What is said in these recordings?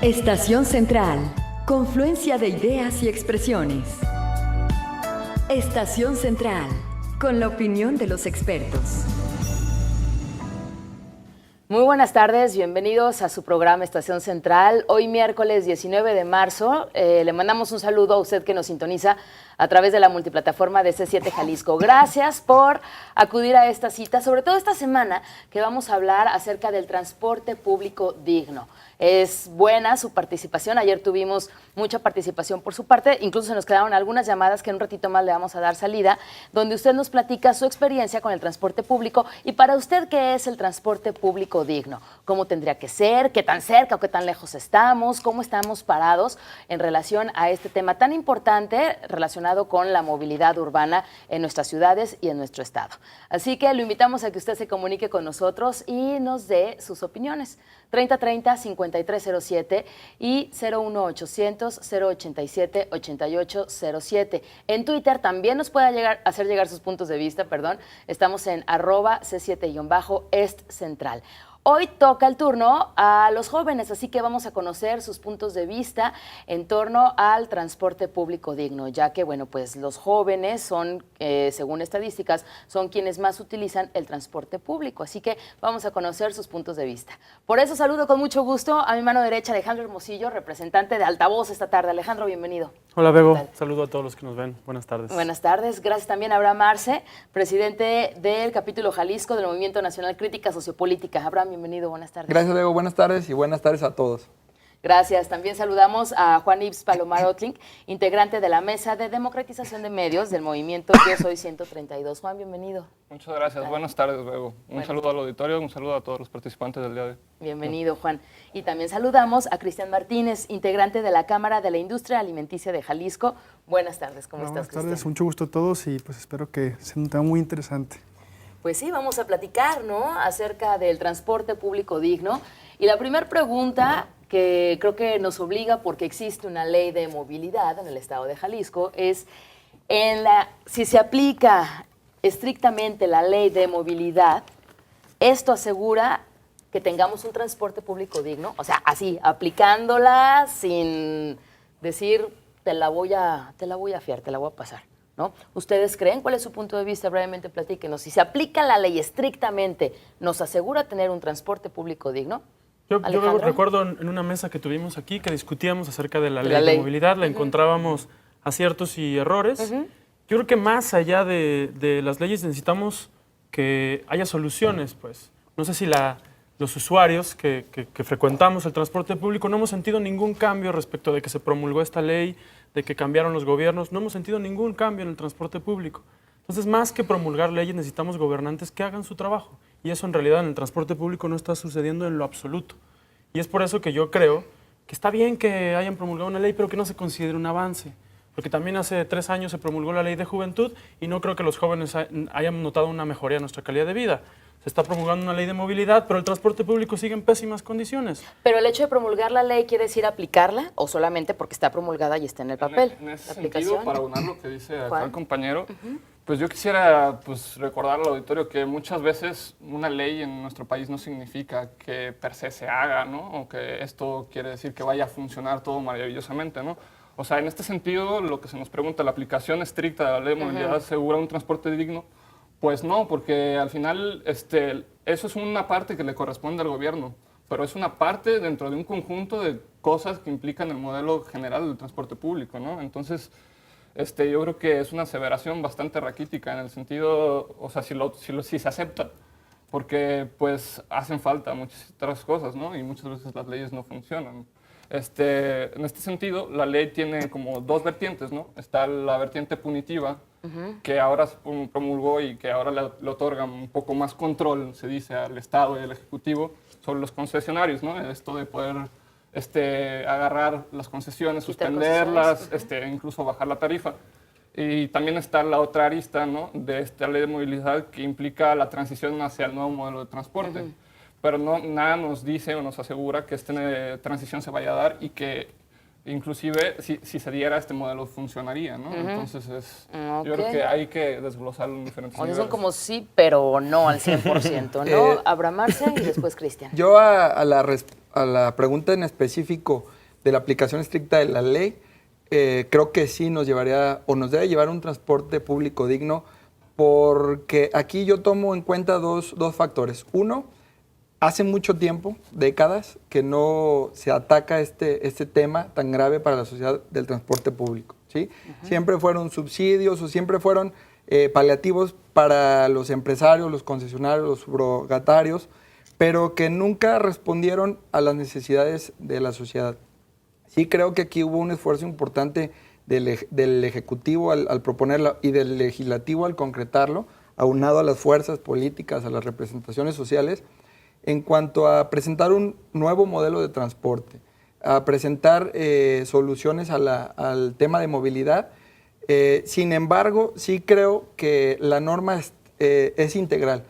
Estación Central, confluencia de ideas y expresiones. Estación Central, con la opinión de los expertos. Muy buenas tardes, bienvenidos a su programa Estación Central. Hoy miércoles 19 de marzo, le mandamos un saludo a usted que nos sintoniza a través de la multiplataforma de C7 Jalisco. Gracias por acudir a esta cita, sobre todo esta semana que vamos a hablar acerca del transporte público digno. Es buena su participación, ayer tuvimos mucha participación por su parte, incluso se nos quedaron algunas llamadas que en un ratito más le vamos a dar salida, donde usted nos platica su experiencia con el transporte público y para usted, ¿qué es el transporte público digno? ¿Cómo tendría que ser? ¿Qué tan cerca o qué tan lejos estamos? ¿Cómo estamos parados en relación a este tema tan importante relacionado con la movilidad urbana en nuestras ciudades y en nuestro estado? Así que lo invitamos a que usted se comunique con nosotros y nos dé sus opiniones. 3030-5307 y 01800-087-8807. En Twitter también nos puede hacer llegar sus puntos de vista, Estamos en @C7-EstCentral. Hoy toca el turno a los jóvenes, así que vamos a conocer sus puntos de vista en torno al transporte público digno, ya que, bueno, pues los jóvenes son, según estadísticas, son quienes más utilizan el transporte público, así que vamos a conocer sus puntos de vista. Por eso saludo con mucho gusto a mi mano derecha Alejandro Hermosillo, representante de Altavoz esta tarde. Alejandro, bienvenido. Hola, Bego. Saludo a todos los que nos ven. Buenas tardes. Buenas tardes. Gracias también a Abraham Arce, presidente del capítulo Jalisco del Movimiento Nacional Crítica Sociopolítica. Abraham, bienvenido. Buenas tardes. Gracias, Bego. Buenas tardes y buenas tardes a todos. Gracias. También saludamos a Juan Ives Palomar Otlink, integrante de la Mesa de Democratización de Medios del movimiento Yo Soy 132. Juan, bienvenido. Muchas gracias. Buenas tardes, Bego. Un saludo al auditorio, un saludo a todos los participantes del día de hoy. Bienvenido, Juan. Y también saludamos a Cristian Martínez, integrante de la Cámara de la Industria Alimenticia de Jalisco. Buenas tardes. ¿Cómo estás, Cristian? Buenas tardes. Mucho gusto a todos y pues espero que sea un tema muy interesante. Pues sí, vamos a platicar, ¿no?, acerca del transporte público digno. Y la primera pregunta que creo que nos obliga, porque existe una ley de movilidad en el estado de Jalisco, es si se aplica estrictamente la ley de movilidad, ¿esto asegura que tengamos un transporte público digno? O sea, así, aplicándola sin decir, te la voy a fiar, te la voy a pasar, ¿no? ¿Ustedes creen? ¿Cuál es su punto de vista? Brevemente platíquenos. Si se aplica la ley estrictamente, ¿nos asegura tener un transporte público digno? Yo recuerdo en una mesa que tuvimos aquí que discutíamos acerca de la ley de movilidad, le encontrábamos aciertos y errores. Yo creo que más allá de las leyes necesitamos que haya soluciones, pues. No sé si los usuarios que frecuentamos el transporte público no hemos sentido ningún cambio respecto de que se promulgó esta ley, de que cambiaron los gobiernos, no hemos sentido ningún cambio en el transporte público. Entonces, más que promulgar leyes, necesitamos gobernantes que hagan su trabajo. Y eso en realidad en el transporte público no está sucediendo en lo absoluto. Y es por eso que yo creo que está bien que hayan promulgado una ley, pero que no se considere un avance. Porque también hace 3 años se promulgó la ley de juventud y no creo que los jóvenes hayan notado una mejoría en nuestra calidad de vida. Se está promulgando una ley de movilidad, pero el transporte público sigue en pésimas condiciones. ¿Pero el hecho de promulgar la ley quiere decir aplicarla o solamente porque está promulgada y está en el papel? En ese sentido, para abonar lo que dice acá el compañero, pues yo quisiera recordar al auditorio que muchas veces una ley en nuestro país no significa que per se se haga, ¿no? O que esto quiere decir que vaya a funcionar todo maravillosamente, ¿no? O sea, en este sentido, lo que se nos pregunta, ¿la aplicación estricta de la ley de movilidad asegura un transporte digno? Pues no, porque al final eso es una parte que le corresponde al gobierno, pero es una parte dentro de un conjunto de cosas que implican el modelo general del transporte público, ¿no? Entonces, yo creo que es una aseveración bastante raquítica en el sentido, o sea, si se acepta, porque pues hacen falta muchas otras cosas, ¿no? Y muchas veces las leyes no funcionan. En este sentido, la ley tiene como 2 vertientes, ¿no? Está la vertiente punitiva, que ahora se promulgó y que ahora le otorga un poco más control, se dice, al Estado y al Ejecutivo sobre los concesionarios, ¿no? Esto de poder agarrar las concesiones, suspenderlas, incluso bajar la tarifa. Y también está la otra arista, ¿no?, de esta ley de movilidad que implica la transición hacia el nuevo modelo de transporte. Pero nada nos dice o nos asegura que esta transición se vaya a dar y que inclusive si se diera este modelo funcionaría, ¿no? Entonces yo creo que hay que desglosarlo en diferentes niveles. Son como sí, pero no al 100%, ¿no? Abraham Arce y después Cristian. Yo a la pregunta en específico de la aplicación estricta de la ley, creo que sí nos llevaría o nos debe llevar un transporte público digno, porque aquí yo tomo en cuenta dos factores. Uno, hace mucho tiempo, décadas, que no se ataca este tema tan grave para la sociedad del transporte público, ¿sí? Siempre fueron subsidios o siempre fueron paliativos para los empresarios, los concesionarios, los subrogatarios, pero que nunca respondieron a las necesidades de la sociedad. Sí creo que aquí hubo un esfuerzo importante del Ejecutivo al proponerlo y del Legislativo al concretarlo, aunado a las fuerzas políticas, a las representaciones sociales, en cuanto a presentar un nuevo modelo de transporte, a presentar soluciones al tema de movilidad. Sin embargo, sí creo que la norma es integral.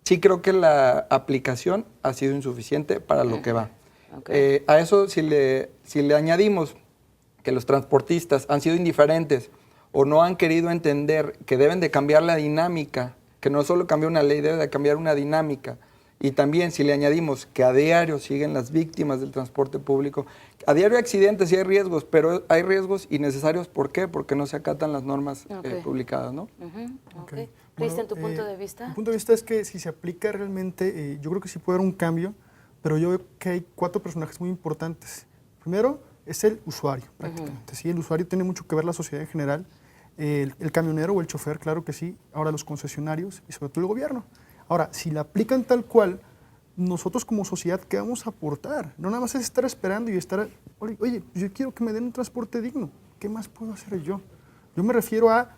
Sí creo que la aplicación ha sido insuficiente para lo que va. Okay. A eso, si le añadimos que los transportistas han sido indiferentes o no han querido entender que deben de cambiar la dinámica, que no solo cambiar una ley, debe de cambiar una dinámica. Y también si le añadimos que a diario siguen las víctimas del transporte público, a diario hay accidentes y hay riesgos, pero hay riesgos innecesarios. ¿Por qué? Porque no se acatan las normas publicadas, ¿no? Okay. Cristian, ¿tu punto de vista? Mi punto de vista es que si se aplica realmente, yo creo que sí puede haber un cambio, pero yo veo que hay 4 personajes muy importantes. Primero es el usuario, prácticamente. ¿Sí? El usuario tiene mucho que ver la sociedad en general, el camionero o el chofer, claro que sí, ahora los concesionarios y sobre todo el gobierno. Ahora, si la aplican tal cual, nosotros como sociedad, ¿qué vamos a aportar? No nada más es estar esperando y estar, oye, yo quiero que me den un transporte digno, ¿qué más puedo hacer yo? Yo me refiero a,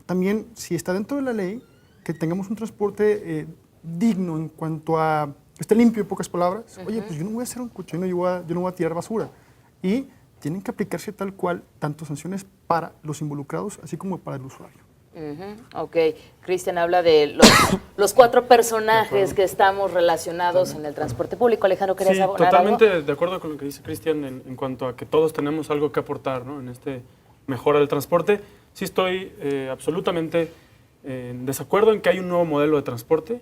también, si está dentro de la ley, que tengamos un transporte digno en cuanto a, que esté limpio, en pocas palabras. Oye, pues yo no voy a hacer un cochino, yo no voy a tirar basura. Y tienen que aplicarse tal cual, tanto sanciones para los involucrados, así como para el usuario. Ok, Cristian habla de los 4 personajes que estamos relacionados en el transporte público. Alejandro, ¿querías abonar totalmente algo? De acuerdo con lo que dice Cristian en cuanto a que todos tenemos algo que aportar, ¿no? En este mejora del transporte. Sí estoy absolutamente en desacuerdo en que hay un nuevo modelo de transporte,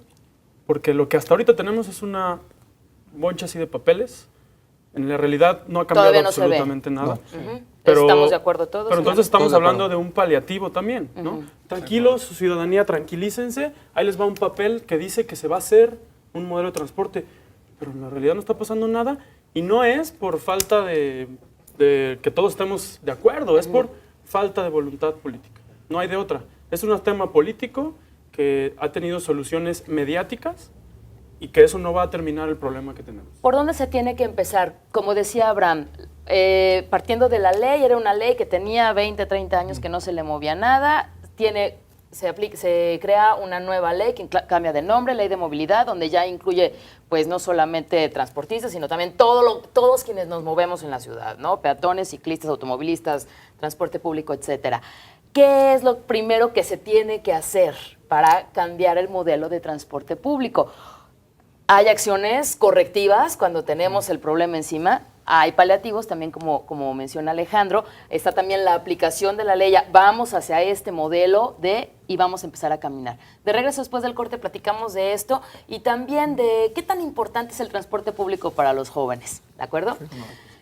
porque lo que hasta ahorita tenemos es una boncha así de papeles. En la realidad no ha cambiado absolutamente nada. Pero, estamos de acuerdo todos. Pero entonces estamos hablando de un paliativo también, ¿no? Tranquilos, ciudadanía, tranquilícense. Ahí les va un papel que dice que se va a hacer un modelo de transporte. Pero en la realidad no está pasando nada. Y no es por falta de que todos estemos de acuerdo, es por falta de voluntad política. No hay de otra. Es un tema político que ha tenido soluciones mediáticas y que eso no va a terminar el problema que tenemos. ¿Por dónde se tiene que empezar? Como decía Abraham, partiendo de la ley, era una ley que tenía 20, 30 años que no se le movía nada, se crea una nueva ley que cambia de nombre, Ley de Movilidad, donde ya incluye pues no solamente transportistas, sino también todos quienes nos movemos en la ciudad, ¿no? Peatones, ciclistas, automovilistas, transporte público, etcétera. ¿Qué es lo primero que se tiene que hacer para cambiar el modelo de transporte público? Hay acciones correctivas cuando tenemos el problema encima, hay paliativos también como menciona Alejandro, está también la aplicación de la ley, vamos hacia este modelo y vamos a empezar a caminar. De regreso después del corte platicamos de esto y también de qué tan importante es el transporte público para los jóvenes, ¿de acuerdo?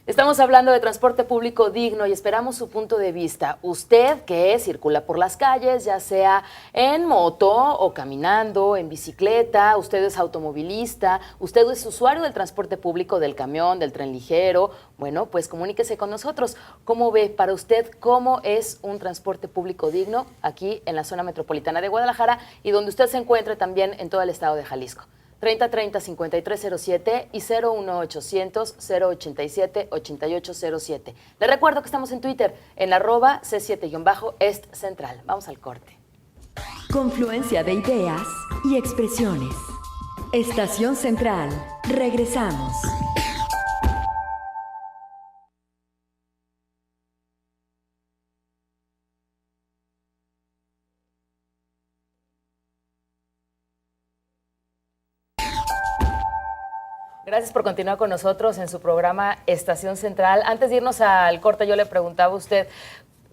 Estamos hablando de transporte público digno y esperamos su punto de vista. Usted que circula por las calles, ya sea en moto o caminando, en bicicleta, usted es automovilista, usted es usuario del transporte público, del camión, del tren ligero, bueno, pues comuníquese con nosotros. ¿Cómo ve para usted cómo es un transporte público digno aquí en la zona metropolitana de Guadalajara y donde usted se encuentre también en todo el estado de Jalisco? 3030-5307 y 01800-087-8807. Les recuerdo que estamos en Twitter, en @C7-EstCentral. Vamos al corte. Confluencia de ideas y expresiones. Estación Central. Regresamos. Gracias por continuar con nosotros en su programa Estación Central. Antes de irnos al corte, yo le preguntaba a usted,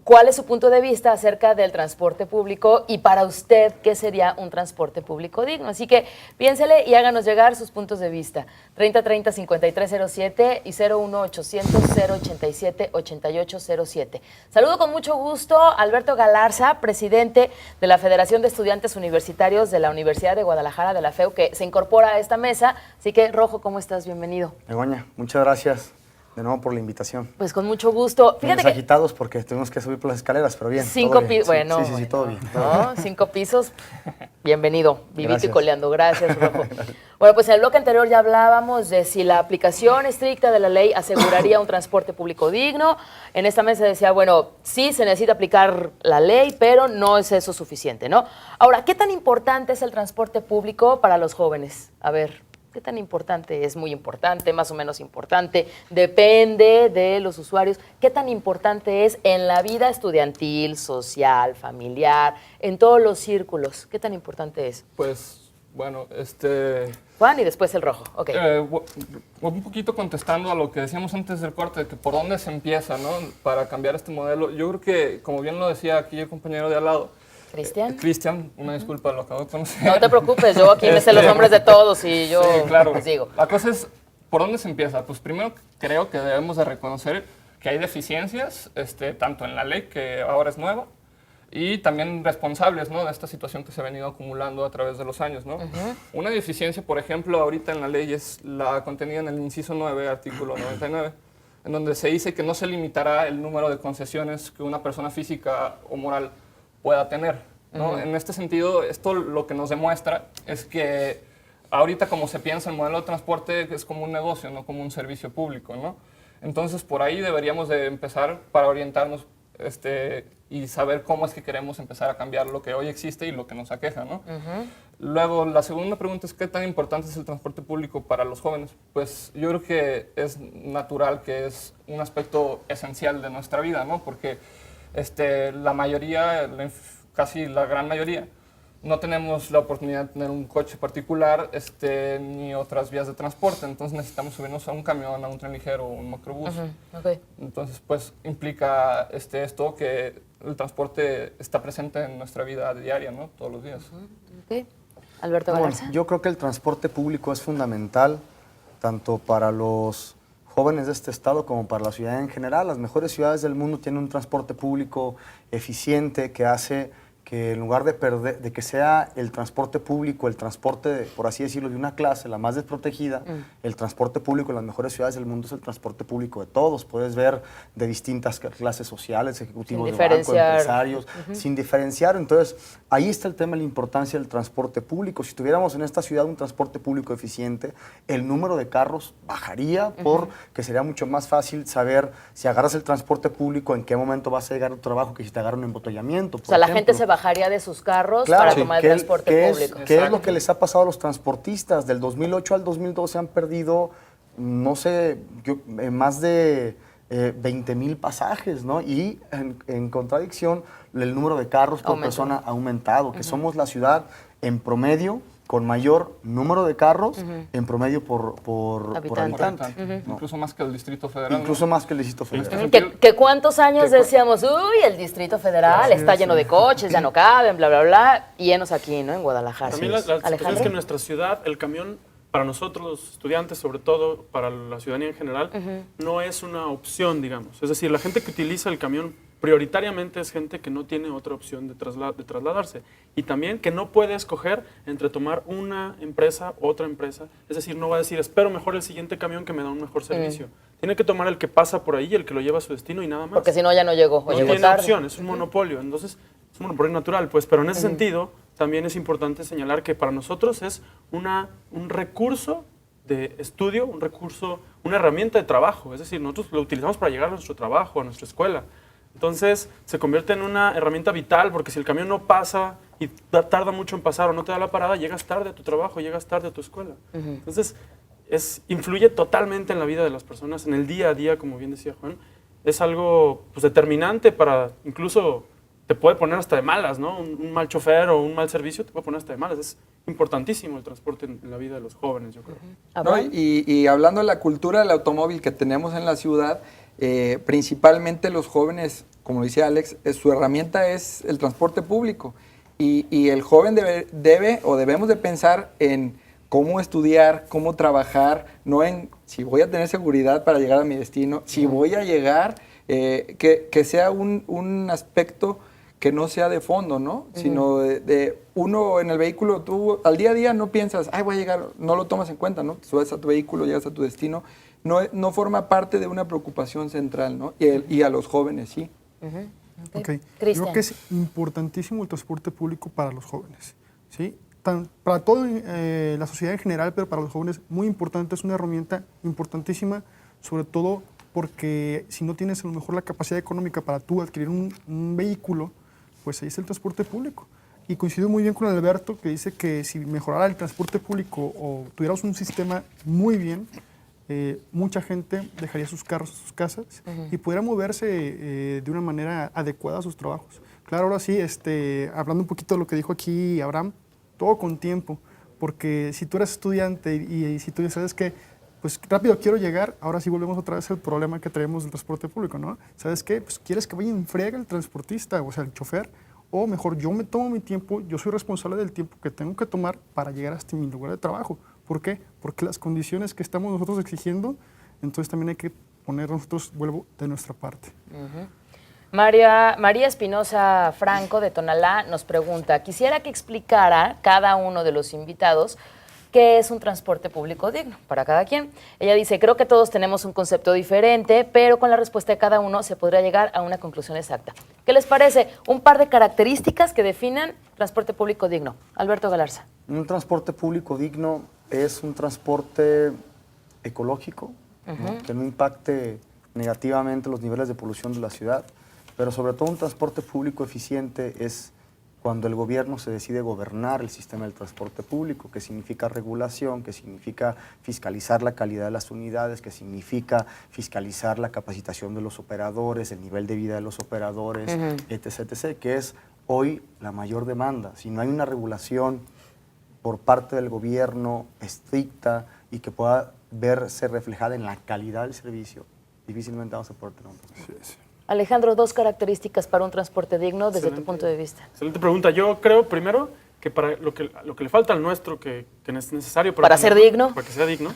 ¿cuál es su punto de vista acerca del transporte público y para usted qué sería un transporte público digno? Así que piénsele y háganos llegar sus puntos de vista. 3030-5307 y 01800-087-8807. Saludo con mucho gusto a Alberto Galarza, presidente de la Federación de Estudiantes Universitarios de la Universidad de Guadalajara, de la FEU, que se incorpora a esta mesa. Así que, Rojo, ¿cómo estás? Bienvenido. Begoña, muchas gracias de nuevo por la invitación. Pues con mucho gusto. Fíjate que agitados porque tuvimos que subir por las escaleras, pero bien. 5 pisos, bueno. Sí, todo bien. ¿No? 5 pisos, bienvenido. Vivito Gracias. y coleando. Gracias, Rojo. Bueno, pues en el bloque anterior ya hablábamos de si la aplicación estricta de la ley aseguraría un transporte público digno. En esta mesa decía, bueno, sí se necesita aplicar la ley, pero no es eso suficiente, ¿no? Ahora, ¿qué tan importante es el transporte público para los jóvenes? A ver, ¿qué tan importante? ¿Es muy importante, más o menos importante? Depende de los usuarios. ¿Qué tan importante es en la vida estudiantil, social, familiar, en todos los círculos? ¿Qué tan importante es? Pues, bueno, Juan y después el Rojo. Ok. Un poquito contestando a lo que decíamos antes del corte, de que por dónde se empieza, ¿no? Para cambiar este modelo. Yo creo que, como bien lo decía aquí el compañero de al lado, ¿Cristian? Cristian, una disculpa, lo acabo de conocer. No te preocupes, yo aquí me sé los nombres de todos y yo Sí, claro. les digo. La cosa es, ¿por dónde se empieza? Pues primero creo que debemos de reconocer que hay deficiencias, tanto en la ley, que ahora es nueva, y también responsables, ¿no?, de esta situación que se ha venido acumulando a través de los años, ¿no? Una deficiencia, por ejemplo, ahorita en la ley es la contenida en el inciso 9, artículo 99, en donde se dice que no se limitará el número de concesiones que una persona física o moral pueda tener, ¿no? En este sentido, esto lo que nos demuestra es que ahorita, como se piensa el modelo de transporte, es como un negocio, no como un servicio público, ¿no? Entonces, por ahí deberíamos de empezar para orientarnos y saber cómo es que queremos empezar a cambiar lo que hoy existe y lo que nos aqueja, ¿no? Luego, la segunda pregunta es, ¿qué tan importante es el transporte público para los jóvenes? Pues yo creo que es natural, que es un aspecto esencial de nuestra vida, ¿no? Porque la mayoría, casi la gran mayoría, no tenemos la oportunidad de tener un coche particular ni otras vías de transporte. Entonces necesitamos subirnos a un camión, a un tren ligero o un microbús. Okay. Entonces, pues implica esto que el transporte está presente en nuestra vida diaria, ¿no? Todos los días. Okay. Alberto Galarza. Yo creo que el transporte público es fundamental tanto para los jóvenes de este estado como para la ciudad en general. Las mejores ciudades del mundo tienen un transporte público eficiente que hace que en lugar de que sea el transporte público, el transporte, por así decirlo, de una clase, la más desprotegida, el transporte público en las mejores ciudades del mundo es el transporte público de todos. Puedes ver de distintas clases sociales, ejecutivos de banco, empresarios, sin diferenciar. Entonces, ahí está el tema de la importancia del transporte público. Si tuviéramos en esta ciudad un transporte público eficiente, el número de carros bajaría porque sería mucho más fácil saber si agarras el transporte público, en qué momento vas a llegar a tu trabajo, que si te agarra un embotellamiento. O sea, la gente se bajaría de sus carros para tomar el transporte público. ¿Qué es lo que les ha pasado a los transportistas? Del 2008 al 2012 han perdido, no sé, más de 20,000 pasajes, ¿no? Y en contradicción, el número de carros por persona ha aumentado, que somos la ciudad en promedio con mayor número de carros en promedio por habitante. ¿No? Incluso más que el Distrito Federal. Incluso más que el Distrito Federal. ¿Que cuántos años decíamos, uy, el Distrito Federal está lleno de coches, ya no caben, bla, bla, bla, y llenos aquí, ¿no? En Guadalajara. También la situación es que en nuestra ciudad el camión, para nosotros los estudiantes, sobre todo para la ciudadanía en general, no es una opción, digamos. Es decir, la gente que utiliza el camión prioritariamente es gente que no tiene otra opción de trasladarse y también que no puede escoger entre tomar una empresa, otra empresa. Es decir, no va a decir, espero mejor el siguiente camión que me da un mejor servicio. Tiene que tomar el que pasa por ahí, el que lo lleva a su destino y nada más. Porque si no, ya no llegó. No tiene opción, es un monopolio. Entonces, es un monopolio natural, pues, pero en ese sentido también es importante señalar que para nosotros es un recurso de estudio, un recurso, una herramienta de trabajo. Es decir, nosotros lo utilizamos para llegar a nuestro trabajo, a nuestra escuela. Entonces, se convierte en una herramienta vital, porque si el camión no pasa y tarda mucho en pasar o no te da la parada, llegas tarde a tu trabajo, llegas tarde a tu escuela. Entonces, influye totalmente en la vida de las personas, en el día a día, como bien decía Juan. Es algo pues, determinante para incluso te puede poner hasta de malas, ¿no? Un mal chofer o un mal servicio te puede poner hasta de malas. Es importantísimo el transporte en la vida de los jóvenes, yo creo. ¿No? Y hablando de la cultura del automóvil que tenemos en la ciudad, principalmente los jóvenes, como decía Alex, su herramienta es el transporte público. Y el joven debemos de pensar en cómo estudiar, cómo trabajar, no en si voy a tener seguridad para llegar a mi destino, si voy a llegar, que sea un aspecto que no sea de fondo, ¿no? Sino de uno en el vehículo, tú al día a día no piensas, ay, voy a llegar, no lo tomas en cuenta, ¿no? Subes a tu vehículo, llegas a tu destino, no forma parte de una preocupación central, ¿no? Y a los jóvenes, sí. Okay. Creo que es importantísimo el transporte público para los jóvenes, ¿sí? Para toda la sociedad en general, pero para los jóvenes muy importante, es una herramienta importantísima, sobre todo porque si no tienes a lo mejor la capacidad económica para tú adquirir un vehículo, pues ahí está el transporte público. Y coincido muy bien con Alberto, que dice que si mejorara el transporte público o tuviéramos un sistema muy bien, mucha gente dejaría sus carros, sus casas y pudiera moverse de una manera adecuada a sus trabajos. Claro, ahora sí, hablando un poquito de lo que dijo aquí Abraham, todo con tiempo, porque si tú eres estudiante y si tú sabes que, pues rápido quiero llegar, ahora sí volvemos otra vez al problema que traemos del transporte público, ¿no? ¿Sabes qué? Pues quieres que vaya en friega el transportista, o sea, el chofer, o mejor yo me tomo mi tiempo, yo soy responsable del tiempo que tengo que tomar para llegar hasta mi lugar de trabajo. ¿Por qué? Porque las condiciones que estamos nosotros exigiendo, entonces también hay que poner nosotros, vuelvo, de nuestra parte. María Espinosa Franco de Tonalá nos pregunta, quisiera que explicara cada uno de los invitados qué es un transporte público digno para cada quien. Ella dice, creo que todos tenemos un concepto diferente, pero con la respuesta de cada uno se podría llegar a una conclusión exacta. ¿Qué les parece? Un par de características que definan transporte público digno. Alberto Galarza. Un transporte público digno es un transporte ecológico, ¿no? Que no impacte negativamente los niveles de polución de la ciudad, pero sobre todo un transporte público eficiente es cuando el gobierno se decide gobernar el sistema del transporte público, que significa regulación, que significa fiscalizar la calidad de las unidades, que significa fiscalizar la capacitación de los operadores, el nivel de vida de los operadores, etc., etc., que es hoy la mayor demanda. Si no hay una regulación por parte del gobierno estricta y que pueda verse reflejada en la calidad del servicio, difícilmente vamos a poder tener un transporte. Alejandro, 2 características para un transporte digno desde tu punto de vista. Excelente pregunta. Yo creo, primero, que para lo que le falta al nuestro, que es necesario para ser digno, para que sea digno,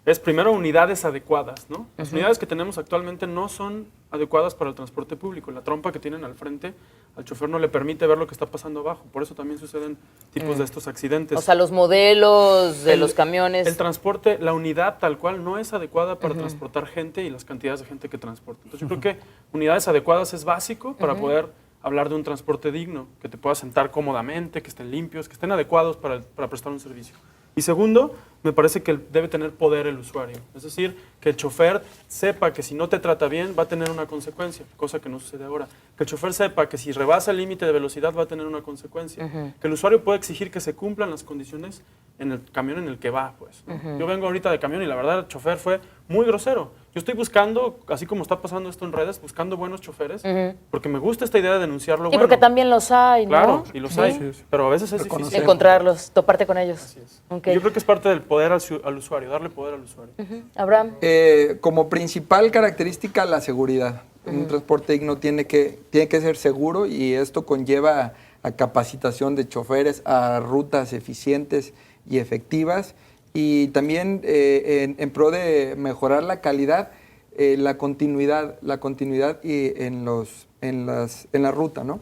es primero unidades adecuadas, ¿no? Las unidades que tenemos actualmente no son adecuadas para el transporte público. La trompa que tienen al frente al chofer no le permite ver lo que está pasando abajo. Por eso también suceden tipos de estos accidentes. O sea, los modelos de los camiones. El transporte, la unidad tal cual no es adecuada para transportar gente y las cantidades de gente que transporta. Entonces yo creo que unidades adecuadas es básico para poder hablar de un transporte digno, que te puedas sentar cómodamente, que estén limpios, que estén adecuados para prestar un servicio. Y segundo, me parece que debe tener poder el usuario. Es decir, que el chofer sepa que si no te trata bien va a tener una consecuencia, cosa que no sucede ahora. Que el chofer sepa que si rebasa el límite de velocidad va a tener una consecuencia. Que el usuario puede exigir que se cumplan las condiciones en el camión en el que va. Pues, ¿no? Yo vengo ahorita de camión y la verdad el chofer fue muy grosero. Yo estoy buscando, así como está pasando esto en redes, buscando buenos choferes, porque me gusta esta idea de denunciarlo. Y porque también los hay, ¿no? Claro, y los hay, pero a veces es difícil encontrarlos, toparte con ellos. Así es. Okay. Yo creo que es parte del poder al usuario, darle poder al usuario. Abraham. Como principal característica, la seguridad. Un transporte digno tiene que ser seguro y esto conlleva a capacitación de choferes, a rutas eficientes y efectivas y también en pro de mejorar la calidad, la continuidad y en la ruta, ¿no?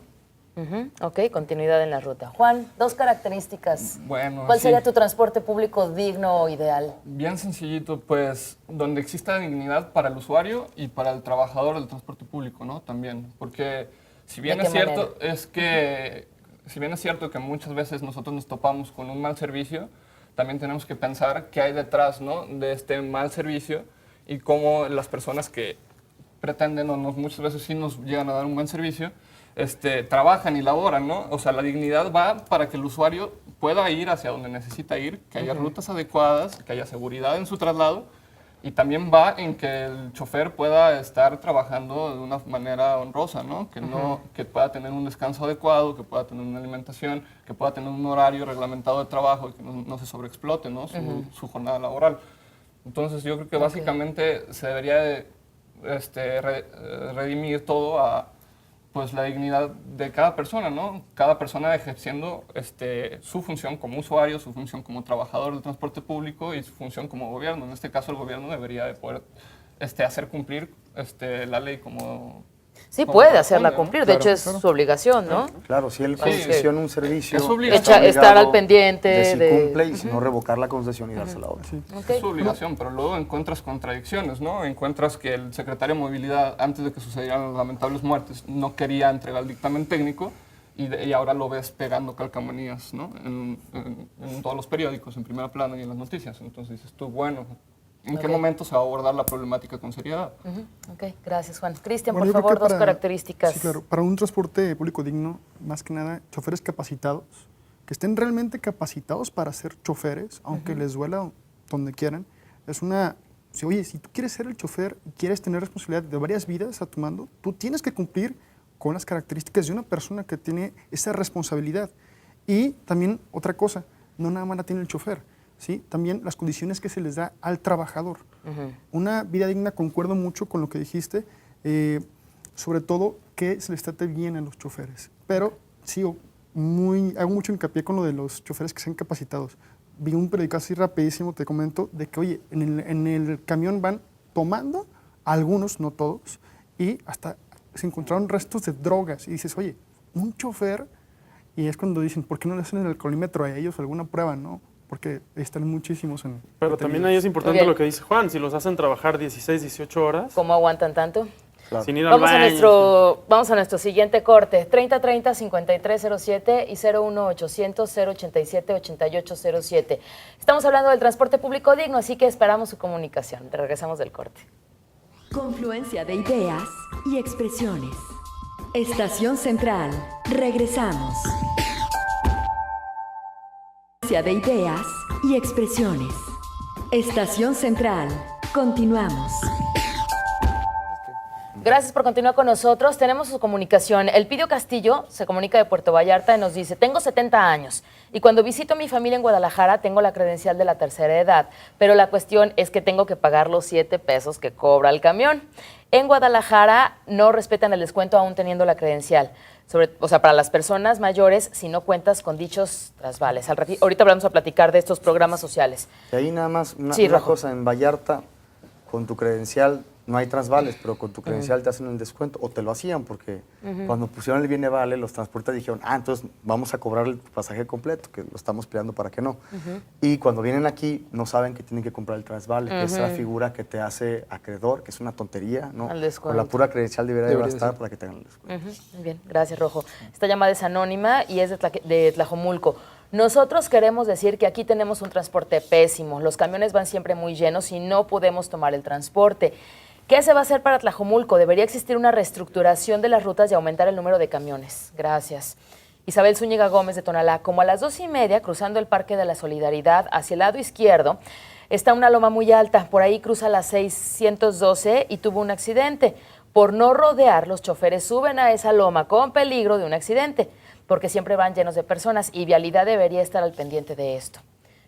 Ok, continuidad en la ruta. Juan, 2 características. Bueno, ¿Cuál sería tu transporte público digno o ideal? Bien sencillito, pues donde exista dignidad para el usuario y para el trabajador del transporte público, ¿no? También, porque si bien es cierto que muchas veces nosotros nos topamos con un mal servicio, también tenemos que pensar qué hay detrás, ¿no?, de este mal servicio y cómo las personas que pretenden o muchas veces sí nos llegan a dar un buen servicio, trabajan y laboran, ¿no? O sea, la dignidad va para que el usuario pueda ir hacia donde necesita ir, que haya rutas adecuadas, que haya seguridad en su traslado, Y también va en que el chofer pueda estar trabajando de una manera honrosa, ¿no? Que pueda tener un descanso adecuado, que pueda tener una alimentación, que pueda tener un horario reglamentado de trabajo y que no se sobreexplote, ¿no? Su jornada laboral. Entonces yo creo que básicamente se debería de, redimir todo a pues la dignidad de cada persona, ¿no? Cada persona ejerciendo su función como usuario, su función como trabajador del transporte público y su función como gobierno. En este caso, el gobierno debería de poder hacer cumplir la ley como... Sí, como puede hacerla corresponde, cumplir, ¿no? de hecho es su obligación, ¿no? Claro, si él concesiona un servicio, es obligación. está Estar al obligado pendiente de si de... cumple y si no revocar la concesión y dársela a otro. Ok. Es su obligación, pero luego encuentras contradicciones, ¿no? Encuentras que el secretario de Movilidad, antes de que sucedieran las lamentables muertes, no quería entregar el dictamen técnico y ahora lo ves pegando calcamonías, ¿no? En todos los periódicos, en primera plana y en las noticias. Entonces dices tú, bueno, ¿en qué momento se va a abordar la problemática con seriedad? Ok, gracias, Juan. Cristian, Bueno, por yo creo favor, que dos características. Sí, claro. Para un transporte público digno, más que nada, choferes capacitados, que estén realmente capacitados para ser choferes, aunque les duela donde quieran. Es una... Oye, si tú quieres ser el chofer y quieres tener responsabilidad de varias vidas a tu mando, tú tienes que cumplir con las características de una persona que tiene esa responsabilidad. Y también otra cosa, no nada más la tiene el chofer, ¿sí? También las condiciones que se les da al trabajador. Una vida digna, concuerdo mucho con lo que dijiste, sobre todo que se les trate bien a los choferes. Pero sí, hago mucho hincapié con lo de los choferes que sean capacitados. Vi un periódico así rapidísimo, te comento, de que, oye, en el camión van tomando, algunos, no todos, y hasta se encontraron restos de drogas. Y dices, oye, un chofer, y es cuando dicen, ¿por qué no le hacen el alcoholímetro a ellos alguna prueba, no? Porque están muchísimos en... Pero también ahí es importante lo que dice Juan, si los hacen trabajar 16, 18 horas. ¿Cómo aguantan tanto? Claro. Sin ir al baño. Vamos a nuestro siguiente corte. 3030-5307 y 01800-087-8807. Estamos hablando del transporte público digno, así que esperamos su comunicación. Regresamos del corte. Confluencia de ideas y expresiones. Estación Central. Regresamos. Confluencia de ideas y expresiones. Estación Central. Continuamos. Gracias por continuar con nosotros. Tenemos su comunicación. Elpidio Castillo se comunica de Puerto Vallarta y nos dice, tengo 70 años y cuando visito a mi familia en Guadalajara tengo la credencial de la tercera edad, pero la cuestión es que tengo que pagar los 7 pesos que cobra el camión. En Guadalajara no respetan el descuento aún teniendo la credencial. Para las personas mayores, si no cuentas con dichos trasvales. Ahorita vamos a platicar de estos programas sociales. Y ahí nada más una Rojo. cosa, en Vallarta, con tu credencial no hay trasvales, pero con tu credencial te hacen el descuento, o te lo hacían, porque cuando pusieron el Viene Vale, los transportistas dijeron, entonces vamos a cobrar el pasaje completo, que lo estamos peleando para que no. Y cuando vienen aquí, no saben que tienen que comprar el trasvale, que es la figura que te hace acreedor, que es una tontería, ¿no? Con la pura credencial debería bastar para que tengan el descuento. Muy bien, gracias, Rojo. Esta llamada es anónima y es de Tlajomulco. Nosotros queremos decir que aquí tenemos un transporte pésimo. Los camiones van siempre muy llenos y no podemos tomar el transporte. ¿Qué se va a hacer para Tlajomulco? Debería existir una reestructuración de las rutas y aumentar el número de camiones. Gracias. Isabel Zúñiga Gómez de Tonalá. Como a las 2:30, cruzando el Parque de la Solidaridad hacia el lado izquierdo, está una loma muy alta. Por ahí cruza la 612 y tuvo un accidente. Por no rodear, los choferes suben a esa loma con peligro de un accidente, porque siempre van llenos de personas y Vialidad debería estar al pendiente de esto.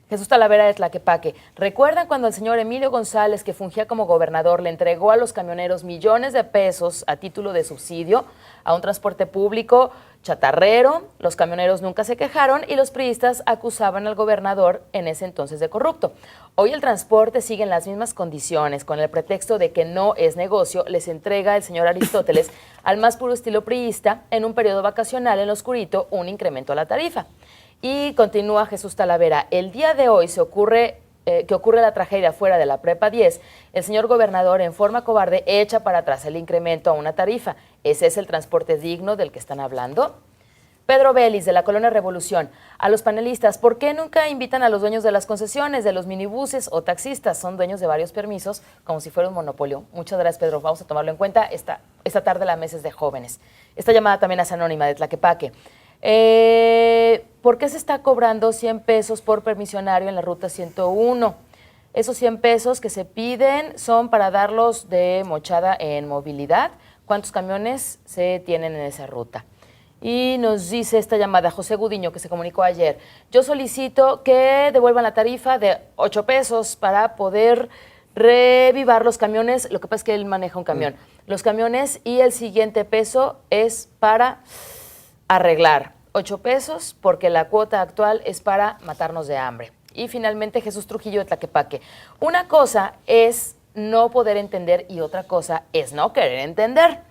Jesús Talavera de Tlaquepaque. ¿Recuerdan cuando el señor Emilio González, que fungía como gobernador, le entregó a los camioneros millones de pesos a título de subsidio a un transporte público chatarrero? Los camioneros nunca se quejaron y los priistas acusaban al gobernador en ese entonces de corrupto. Hoy el transporte sigue en las mismas condiciones. Con el pretexto de que no es negocio, les entrega el señor Aristóteles, al más puro estilo priista, en un periodo vacacional en lo oscurito, un incremento a la tarifa. Y continúa Jesús Talavera. El día de hoy que ocurre la tragedia fuera de la Prepa 10, el señor gobernador en forma cobarde echa para atrás el incremento a una tarifa. ¿Ese es el transporte digno del que están hablando? Pedro Vélez, de la Colonia Revolución. A los panelistas, ¿por qué nunca invitan a los dueños de las concesiones, de los minibuses o taxistas? Son dueños de varios permisos, como si fuera un monopolio. Muchas gracias, Pedro. Vamos a tomarlo en cuenta. Esta tarde la mesa es de jóvenes. Esta llamada también es anónima, de Tlaquepaque. ¿Por qué se está cobrando 100 pesos por permisionario en la ruta 101? Esos 100 pesos que se piden son para darlos de mochada en movilidad. ¿Cuántos camiones se tienen en esa ruta? Y nos dice esta llamada, José Gudiño, que se comunicó ayer. Yo solicito que devuelvan la tarifa de 8 pesos para poder revivar los camiones. Lo que pasa es que él maneja un camión. Los camiones, y el siguiente peso es para arreglar. 8 pesos porque la cuota actual es para matarnos de hambre. Y finalmente Jesús Trujillo de Tlaquepaque. Una cosa es no poder entender y otra cosa es no querer entender.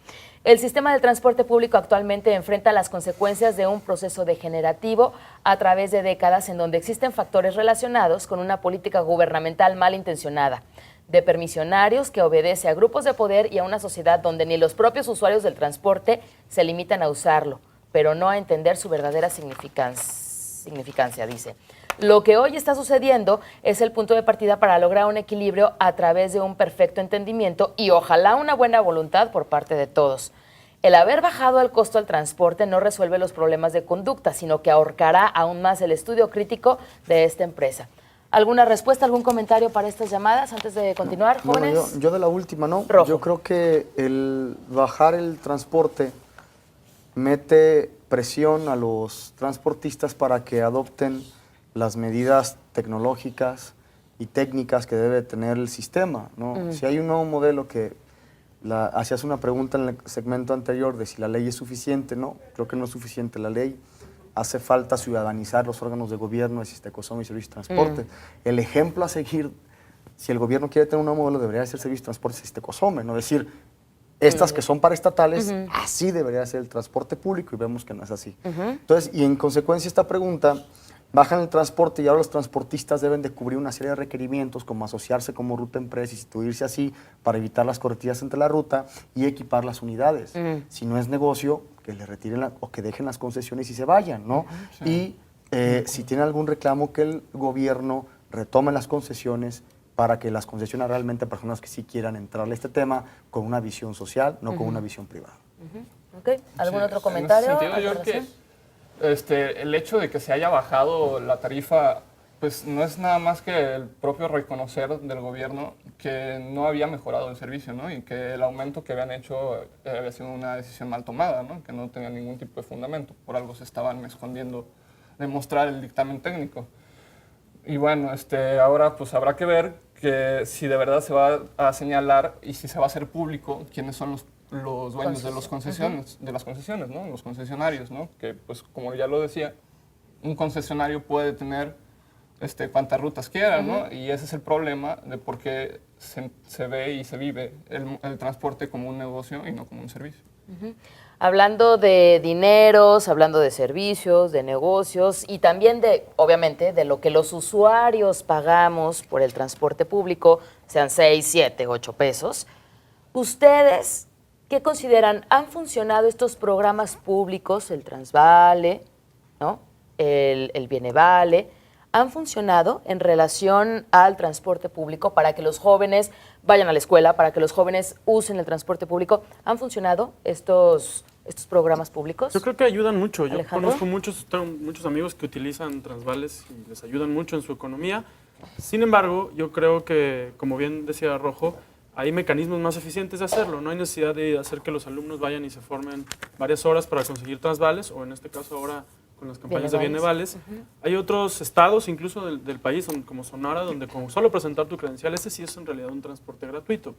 El sistema del transporte público actualmente enfrenta las consecuencias de un proceso degenerativo a través de décadas en donde existen factores relacionados con una política gubernamental malintencionada, de permisionarios que obedece a grupos de poder y a una sociedad donde ni los propios usuarios del transporte se limitan a usarlo, pero no a entender su verdadera significancia, dice. Lo que hoy está sucediendo es el punto de partida para lograr un equilibrio a través de un perfecto entendimiento y ojalá una buena voluntad por parte de todos. El haber bajado el costo del transporte no resuelve los problemas de conducta, sino que ahorcará aún más el estudio crítico de esta empresa. ¿Alguna respuesta, algún comentario para estas llamadas antes de continuar, jóvenes? Bueno, yo de la última, ¿no? Rojo. Yo creo que el bajar el transporte mete presión a los transportistas para que adopten las medidas tecnológicas y técnicas que debe tener el sistema, ¿no? Si hay un nuevo modelo que hacías una pregunta en el segmento anterior de si la ley es suficiente, no, creo que no es suficiente la ley. Hace falta ciudadanizar los órganos de gobierno de Sistecosome y Servicios de Transporte. El ejemplo a seguir, si el gobierno quiere tener un nuevo modelo, debería ser Servicios de Transporte y Sistecosome, no decir, estas que son paraestatales, así debería ser el transporte público, y vemos que no es así. Entonces, y en consecuencia esta pregunta, bajan el transporte y ahora los transportistas deben de cubrir una serie de requerimientos como asociarse como ruta empresa y instituirse así para evitar las corretías entre la ruta y equipar las unidades. Si no es negocio, que le retiren o que dejen las concesiones y se vayan, ¿no? Y si tienen algún reclamo, que el gobierno retome las concesiones para que las concesiones realmente a personas que sí quieran entrarle a este tema con una visión social, no con una visión privada. Okay. ¿Algún otro comentario? En ese sentido, yo creo que el hecho de que se haya bajado la tarifa, pues no es nada más que el propio reconocer del gobierno que no había mejorado el servicio, ¿no? Y que el aumento que habían hecho había sido una decisión mal tomada, ¿no? Que no tenía ningún tipo de fundamento. Por algo se estaban escondiendo de mostrar el dictamen técnico. Y bueno, ahora pues habrá que ver que si de verdad se va a señalar y si se va a hacer público quiénes son los dueños de las concesiones, ¿no? Los concesionarios, ¿no? Que, pues, como ya lo decía, un concesionario puede tener cuantas rutas quiera, ¿no? Y ese es el problema de por qué se ve y se vive el transporte como un negocio y no como un servicio. Hablando de dineros, hablando de servicios, de negocios y también de, obviamente, de lo que los usuarios pagamos por el transporte público, sean 6, 7, 8 pesos, ¿ustedes qué consideran? ¿Han funcionado estos programas públicos, el Transvale, ¿no? el Bienevale? ¿Han funcionado en relación al transporte público para que los jóvenes vayan a la escuela, para que los jóvenes usen el transporte público? ¿Han funcionado estos programas públicos? Yo creo que ayudan mucho. Yo ¿Alejandro? conozco tengo muchos amigos que utilizan Transvales y les ayudan mucho en su economía. Sin embargo, yo creo que, como bien decía Rojo, hay mecanismos más eficientes de hacerlo. No hay necesidad de hacer que los alumnos vayan y se formen varias horas para conseguir Transvales, o en este caso ahora con las campañas de Bienevales. Hay otros estados, incluso del país, como Sonora, donde con solo presentar tu credencial, ese sí es en realidad un transporte gratuito.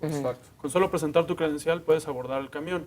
Con solo presentar tu credencial puedes abordar el camión.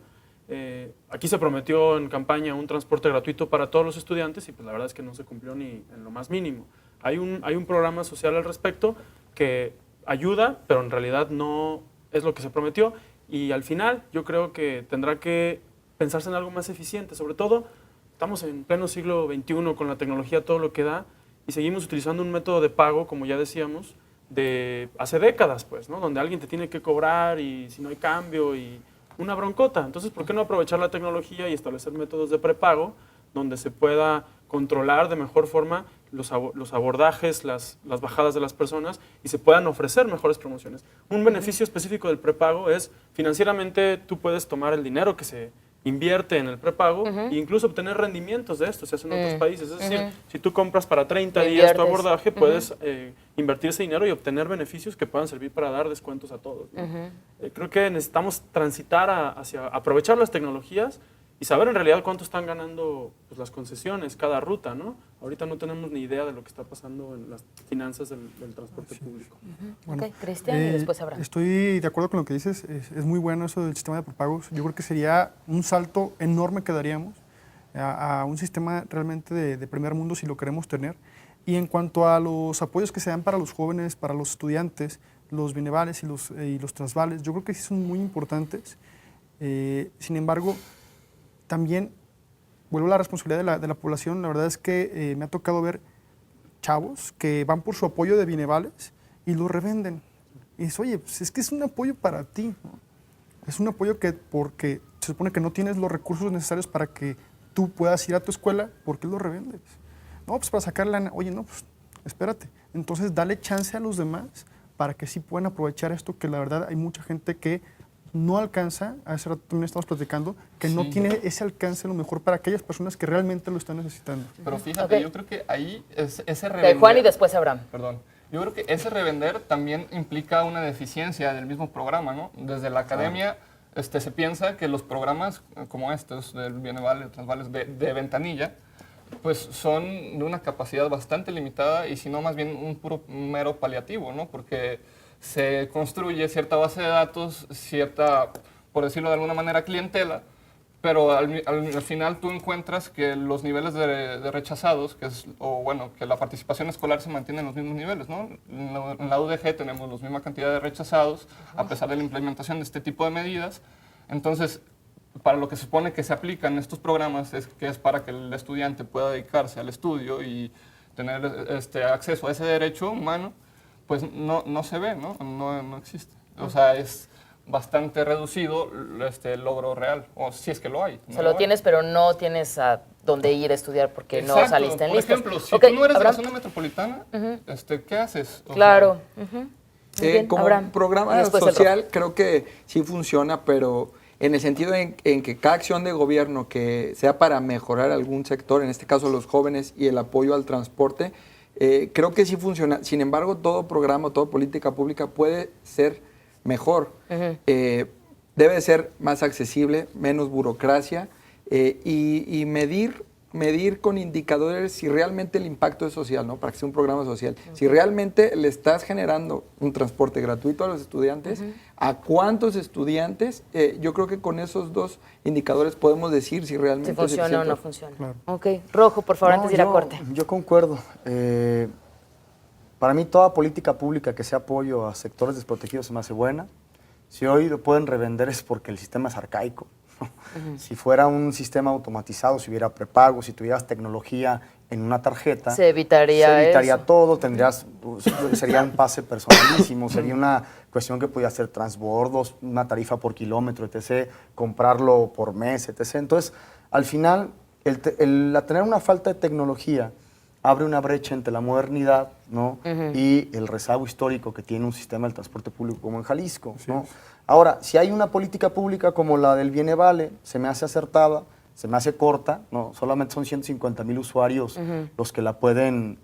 Aquí se prometió en campaña un transporte gratuito para todos los estudiantes y pues la verdad es que no se cumplió ni en lo más mínimo. Hay un programa social al respecto que ayuda, pero en realidad no es lo que se prometió, y al final yo creo que tendrá que pensarse en algo más eficiente. Sobre todo, estamos en pleno siglo XXI con la tecnología, todo lo que da, y seguimos utilizando un método de pago, como ya decíamos, de hace décadas, pues, ¿no? Donde alguien te tiene que cobrar y si no hay cambio y una broncota. Entonces, ¿por qué no aprovechar la tecnología y establecer métodos de prepago donde se pueda controlar de mejor forma los abordajes, las bajadas de las personas y se puedan ofrecer mejores promociones? Un beneficio específico del prepago es, financieramente, tú puedes tomar el dinero que invierte en el prepago e incluso obtener rendimientos de esto, se hace en otros países. Es decir, si tú compras para 30 días tu abordaje, puedes invertir ese dinero y obtener beneficios que puedan servir para dar descuentos a todos, ¿no? Creo que necesitamos transitar hacia aprovechar las tecnologías y saber en realidad cuánto están ganando pues, las concesiones, cada ruta, ¿no? Ahorita no tenemos ni idea de lo que está pasando en las finanzas del transporte público. Bueno, Cristian, y después Abraham. Estoy de acuerdo con lo que dices, es muy bueno eso del sistema de prepagos. Yo creo que sería un salto enorme que daríamos a un sistema realmente de primer mundo si lo queremos tener. Y en cuanto a los apoyos que se dan para los jóvenes, para los estudiantes, los bienavales y los transvales, yo creo que sí son muy importantes. Sin embargo, también vuelvo a la responsabilidad de la población. La verdad es que me ha tocado ver chavos que van por su apoyo de bienavales y lo revenden. Y dices, oye, pues es que es un apoyo para ti, ¿no? Es un apoyo porque se supone que no tienes los recursos necesarios para que tú puedas ir a tu escuela, ¿por qué lo revendes? No, pues para sacar lana. Oye, no, pues espérate. Entonces dale chance a los demás para que sí puedan aprovechar esto, que la verdad hay mucha gente que no alcanza, hace rato también estamos platicando, que no tiene ese alcance a lo mejor para aquellas personas que realmente lo están necesitando. Pero fíjate, yo creo que ahí ese revender... Juan y después Abraham. Perdón. Yo creo que ese revender también implica una deficiencia del mismo programa, ¿no? Desde la academia se piensa que los programas como estos, del Bienavales, Transvales, de ventanilla, pues son de una capacidad bastante limitada y si no más bien un mero paliativo, ¿no? Porque se construye cierta base de datos, cierta, por decirlo de alguna manera, clientela, pero al final tú encuentras que los niveles de rechazados, que la participación escolar se mantiene en los mismos niveles, ¿no? En la UDG tenemos la misma cantidad de rechazados, a pesar de la implementación de este tipo de medidas. Entonces, para lo que se supone que se aplican estos programas, es para que el estudiante pueda dedicarse al estudio y tener acceso a ese derecho humano, pues no se ve, no existe. O sea, es bastante reducido el logro real, o si es que lo hay. O sea, lo tienes, pero no tienes a dónde ir a estudiar porque no saliste en listas. Por ejemplo, si tú no eres de la zona metropolitana, ¿qué haces? Claro. Como un programa social creo que sí funciona, pero en el sentido en que cada acción de gobierno que sea para mejorar algún sector, en este caso los jóvenes y el apoyo al transporte, creo que sí funciona. Sin embargo, todo programa, toda política pública puede ser mejor. Debe ser más accesible, menos burocracia y medir con indicadores si realmente el impacto es social, ¿no? Para que sea un programa social. Si realmente le estás generando un transporte gratuito a los estudiantes, ¿a cuántos estudiantes? Yo creo que con esos dos indicadores podemos decir si realmente si funciona o no funciona. Claro. Ok. Rojo, por favor, antes de ir a corte. Yo concuerdo. Para mí toda política pública que sea apoyo a sectores desprotegidos se me hace buena. Si hoy lo pueden revender es porque el sistema es arcaico. Si fuera un sistema automatizado, si hubiera prepago, si tuvieras tecnología en una tarjeta, se evitaría eso. todo, sería un pase personalísimo, sería una cuestión que podía ser transbordos, una tarifa por kilómetro, etc., comprarlo por mes, etc. Entonces, al final, el tener una falta de tecnología abre una brecha entre la modernidad, ¿no? Y el rezago histórico que tiene un sistema del transporte público como en Jalisco, ¿no? Ahora, si hay una política pública como la del Bienevale, se me hace acertada, se me hace corta, ¿no? Solamente son 150,000 usuarios los que la pueden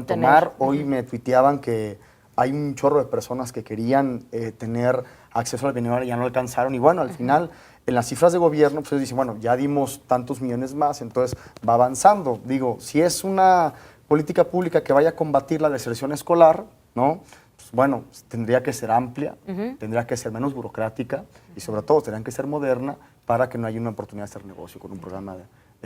tomar. Hoy me tuiteaban que hay un chorro de personas que querían tener acceso al Bienevale y ya no alcanzaron. Y bueno, al final, en las cifras de gobierno, pues dicen, bueno, ya dimos tantos millones más, entonces va avanzando. Digo, si es una política pública que vaya a combatir la deserción escolar, ¿no? Pues bueno, tendría que ser amplia, tendría que ser menos burocrática y sobre todo tendría que ser moderna para que no haya una oportunidad de hacer negocio con un programa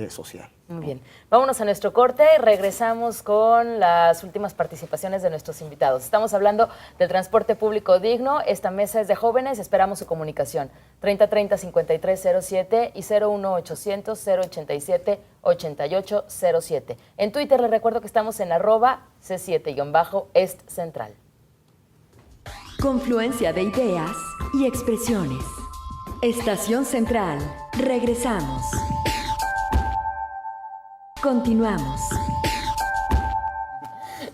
social. Muy bien. Vámonos a nuestro corte y regresamos con las últimas participaciones de nuestros invitados. Estamos hablando del transporte público digno. Esta mesa es de jóvenes. Esperamos su comunicación. 3030-5307 y 01800-087-8807. En Twitter les recuerdo que estamos en @C7-EstCentral. Confluencia de ideas y expresiones. Estación Central. Regresamos. Continuamos.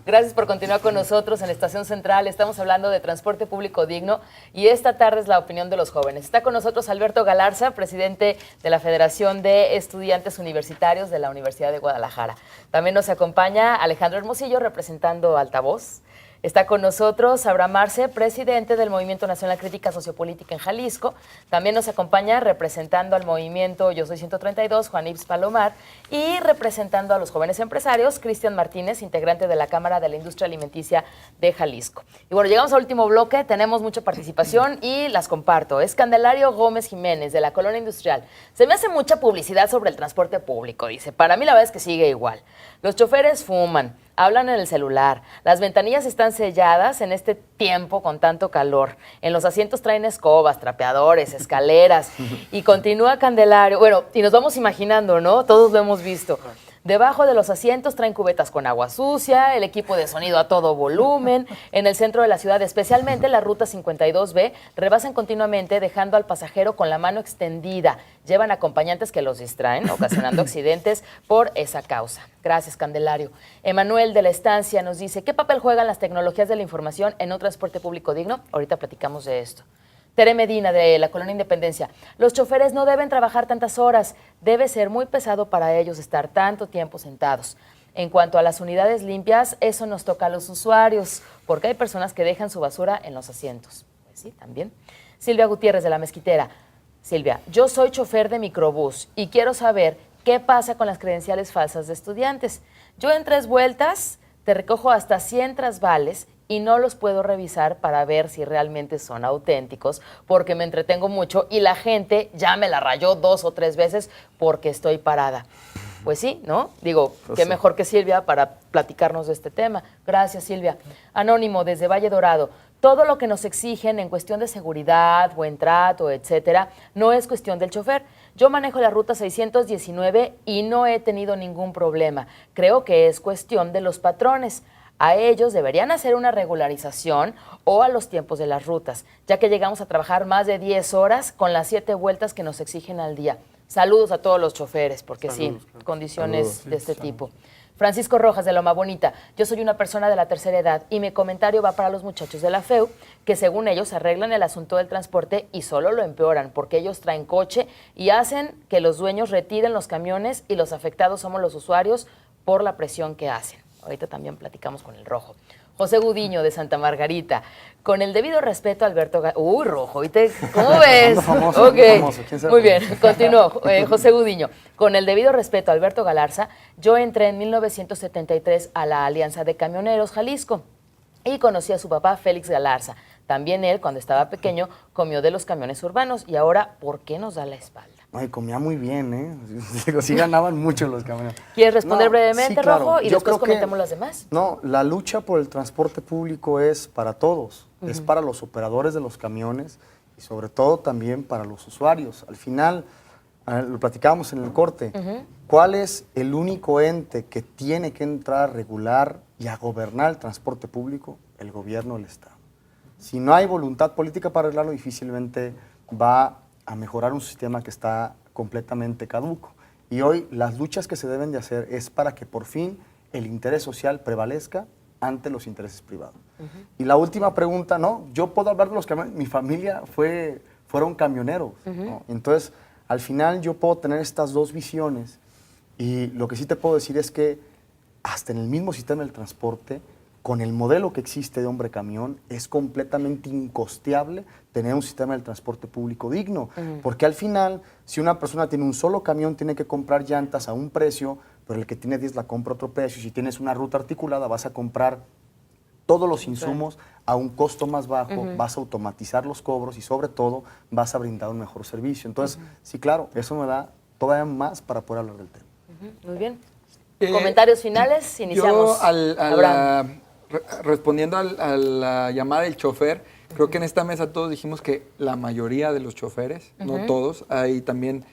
Gracias por continuar con nosotros en Estación Central. Estamos hablando de transporte público digno y esta tarde es la opinión de los jóvenes. Está con nosotros Alberto Galarza, presidente de la Federación de Estudiantes Universitarios de la Universidad de Guadalajara. También nos acompaña Alejandro Hermosillo, representando Altavoz. Está con nosotros Abraham Arce, presidente del Movimiento Nacional Crítica Sociopolítica en Jalisco. También nos acompaña, representando al movimiento Yo Soy 132, Juan Ives Palomar. Y representando a los jóvenes empresarios, Cristian Martínez, integrante de la Cámara de la Industria Alimenticia de Jalisco. Y bueno, llegamos al último bloque, tenemos mucha participación y las comparto. Es Candelario Gómez Jiménez, de la Colonia Industrial. Se me hace mucha publicidad sobre el transporte público, dice. Para mí la verdad es que sigue igual. Los choferes fuman, hablan en el celular, las ventanillas están selladas en este tiempo con tanto calor. En los asientos traen escobas, trapeadores, escaleras. Y continúa Candelario. Bueno, y nos vamos imaginando, ¿no? Todos lo hemos visto. Debajo de los asientos traen cubetas con agua sucia, el equipo de sonido a todo volumen. En el centro de la ciudad, especialmente la ruta 52B, rebasan continuamente dejando al pasajero con la mano extendida. Llevan acompañantes que los distraen, ocasionando accidentes por esa causa. Gracias, Candelario. Emanuel de la Estancia nos dice, ¿qué papel juegan las tecnologías de la información en un transporte público digno? Ahorita platicamos de esto. Tere Medina, de la Colonia Independencia. Los choferes no deben trabajar tantas horas. Debe ser muy pesado para ellos estar tanto tiempo sentados. En cuanto a las unidades limpias, eso nos toca a los usuarios, porque hay personas que dejan su basura en los asientos. Pues sí, también. Silvia Gutiérrez, de La Mezquitera. Silvia, yo soy chofer de microbús y quiero saber qué pasa con las credenciales falsas de estudiantes. Yo en 3 vueltas te recojo hasta 100 trasvales y no los puedo revisar para ver si realmente son auténticos, porque me entretengo mucho y la gente ya me la rayó 2 o 3 veces porque estoy parada. Pues sí, ¿no? Digo, pues qué mejor que Silvia para platicarnos de este tema. Gracias, Silvia. Anónimo, desde Valle Dorado. Todo lo que nos exigen en cuestión de seguridad, buen trato, etcétera, no es cuestión del chofer. Yo manejo la ruta 619 y no he tenido ningún problema. Creo que es cuestión de los patrones. A ellos deberían hacer una regularización o a los tiempos de las rutas, ya que llegamos a trabajar más de 10 horas con las 7 vueltas que nos exigen al día. Saludos a todos los choferes, porque saludos, sí, condiciones de este tipo. Francisco Rojas, de Loma Bonita. Yo soy una persona de la tercera edad y mi comentario va para los muchachos de la FEU, que según ellos arreglan el asunto del transporte y solo lo empeoran, porque ellos traen coche y hacen que los dueños retiren los camiones y los afectados somos los usuarios por la presión que hacen. Ahorita también platicamos con el Rojo. José Gudiño, de Santa Margarita. Con el debido respeto a Alberto... Rojo, ¿viste? ¿Cómo ves? Famoso, okay. Famoso. Muy bien, continúo. José Gudiño. Con el debido respeto a Alberto Galarza, yo entré en 1973 a la Alianza de Camioneros Jalisco y conocí a su papá, Félix Galarza. También él, cuando estaba pequeño, comió de los camiones urbanos. Y ahora, ¿por qué nos da la espalda? Ay, comía muy bien, ¿eh? Sí ganaban mucho los camiones. ¿Quieres responder brevemente, sí, claro. Rojo? Y después comentemos las demás. No, la lucha por el transporte público es para todos. Es para los operadores de los camiones y sobre todo también para los usuarios. Al final, lo platicábamos en el corte, ¿cuál es el único ente que tiene que entrar a regular y a gobernar el transporte público? El gobierno del Estado. Si no hay voluntad política para arreglarlo, difícilmente va a mejorar un sistema que está completamente caduco. Y hoy las luchas que se deben de hacer es para que por fin el interés social prevalezca ante los intereses privados. Y la última pregunta, ¿no? Yo puedo hablar de los camiones, mi familia fueron camioneros, ¿no? Entonces, al final yo puedo tener estas dos visiones y lo que sí te puedo decir es que hasta en el mismo sistema del transporte, con el modelo que existe de hombre camión, es completamente incosteable tener un sistema del transporte público digno. Porque al final, si una persona tiene un solo camión, tiene que comprar llantas a un precio, pero el que tiene 10 la compra a otro precio. Si tienes una ruta articulada, vas a comprar todos los insumos a un costo más bajo, vas a automatizar los cobros y sobre todo vas a brindar un mejor servicio. Entonces, sí, claro, eso me da todavía más para poder hablar del tema. Muy bien. Comentarios finales, iniciamos. Respondiendo a la llamada del chofer, creo que en esta mesa todos dijimos que la mayoría de los choferes, no todos, hay también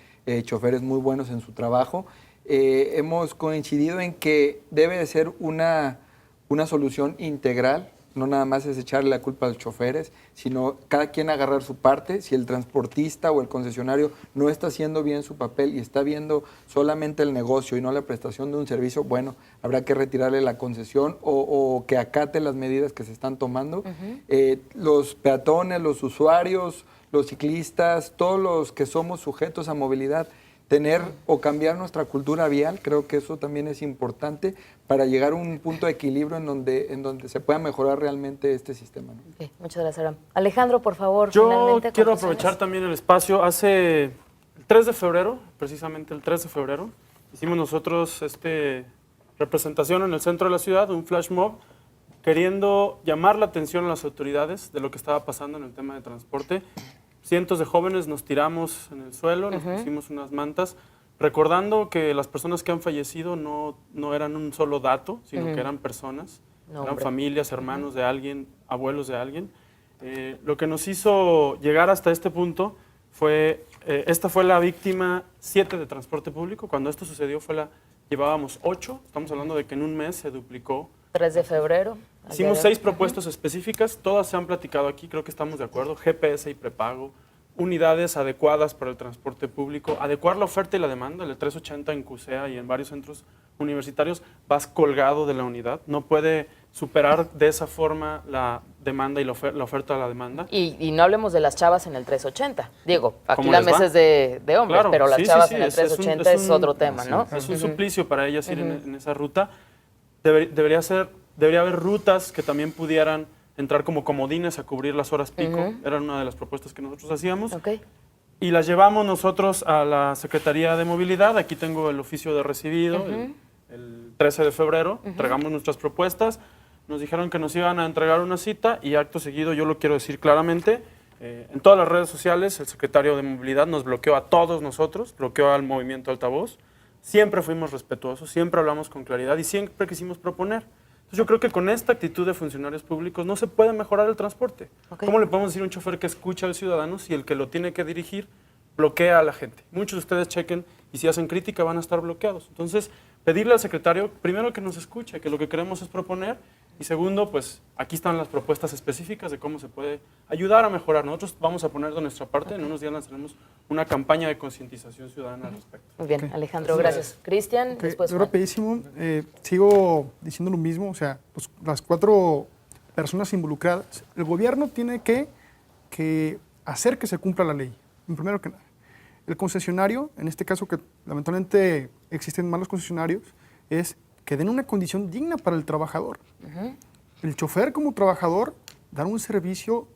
choferes muy buenos en su trabajo. Hemos coincidido en que debe de ser una solución integral no nada más es echarle la culpa a los choferes, sino cada quien agarrar su parte. Si el transportista o el concesionario no está haciendo bien su papel y está viendo solamente el negocio y no la prestación de un servicio, bueno, habrá que retirarle la concesión o que acate las medidas que se están tomando. Los peatones, los usuarios, los ciclistas, todos los que somos sujetos a movilidad, tener o cambiar nuestra cultura vial, creo que eso también es importante para llegar a un punto de equilibrio en donde se pueda mejorar realmente este sistema, ¿no? Okay, muchas gracias, Aram. Alejandro, por favor, Yo finalmente. quiero aprovechar también el espacio. Hace el 3 de febrero, precisamente el 3 de febrero, hicimos nosotros representación en el centro de la ciudad, un flash mob, queriendo llamar la atención a las autoridades de lo que estaba pasando en el tema de transporte. Cientos de jóvenes nos tiramos en el suelo, nos pusimos unas mantas, recordando que las personas que han fallecido no eran un solo dato, sino que eran personas, eran familias, hermanos de alguien, abuelos de alguien. Lo que nos hizo llegar hasta este punto fue, esta fue la víctima 7 de transporte público. Cuando esto sucedió llevábamos 8, estamos hablando de que en un mes se duplicó. 3 de febrero. Hicimos 6 propuestas específicas, todas se han platicado aquí, creo que estamos de acuerdo. GPS y prepago, unidades adecuadas para el transporte público, adecuar la oferta y la demanda. El 380 en CUSEA y en varios centros universitarios vas colgado de la unidad, no puede superar de esa forma la demanda y la oferta a la demanda. Y no hablemos de las chavas en el 380. Digo, aquí ¿Cómo la les va? mesa es de hombres, Claro, pero las sí, chavas sí, en el 380 es otro tema, ¿no? Es un suplicio para ellas ir en esa ruta. Debería haber rutas que también pudieran entrar como comodines a cubrir las horas pico. Era una de las propuestas que nosotros hacíamos. Okay. Y las llevamos nosotros a la Secretaría de Movilidad. Aquí tengo el oficio de recibido, el 13 de febrero. Entregamos nuestras propuestas. Nos dijeron que nos iban a entregar una cita y acto seguido, yo lo quiero decir claramente, en todas las redes sociales el secretario de Movilidad nos bloqueó a todos nosotros, bloqueó al movimiento Altavoz. Siempre fuimos respetuosos, siempre hablamos con claridad y siempre quisimos proponer. Entonces yo creo que con esta actitud de funcionarios públicos no se puede mejorar el transporte. Okay. ¿Cómo le podemos decir a un chofer que escucha al ciudadano si el que lo tiene que dirigir bloquea a la gente? Muchos de ustedes chequen y si hacen crítica van a estar bloqueados. Entonces, pedirle al secretario, primero que nos escuche, que lo que queremos es proponer, y segundo, pues aquí están las propuestas específicas de cómo se puede ayudar a mejorar. Nosotros vamos a poner de nuestra parte, en unos días lanzaremos una campaña de concientización ciudadana al respecto. Muy bien, Alejandro, gracias. Cristian, después Juan. Rapidísimo, sigo diciendo lo mismo, o sea, las 4 personas involucradas, el gobierno tiene que hacer que se cumpla la ley, primero que nada. El concesionario, en este caso que lamentablemente existen malos concesionarios, es que den una condición digna para el trabajador. El chofer como trabajador, dar un servicio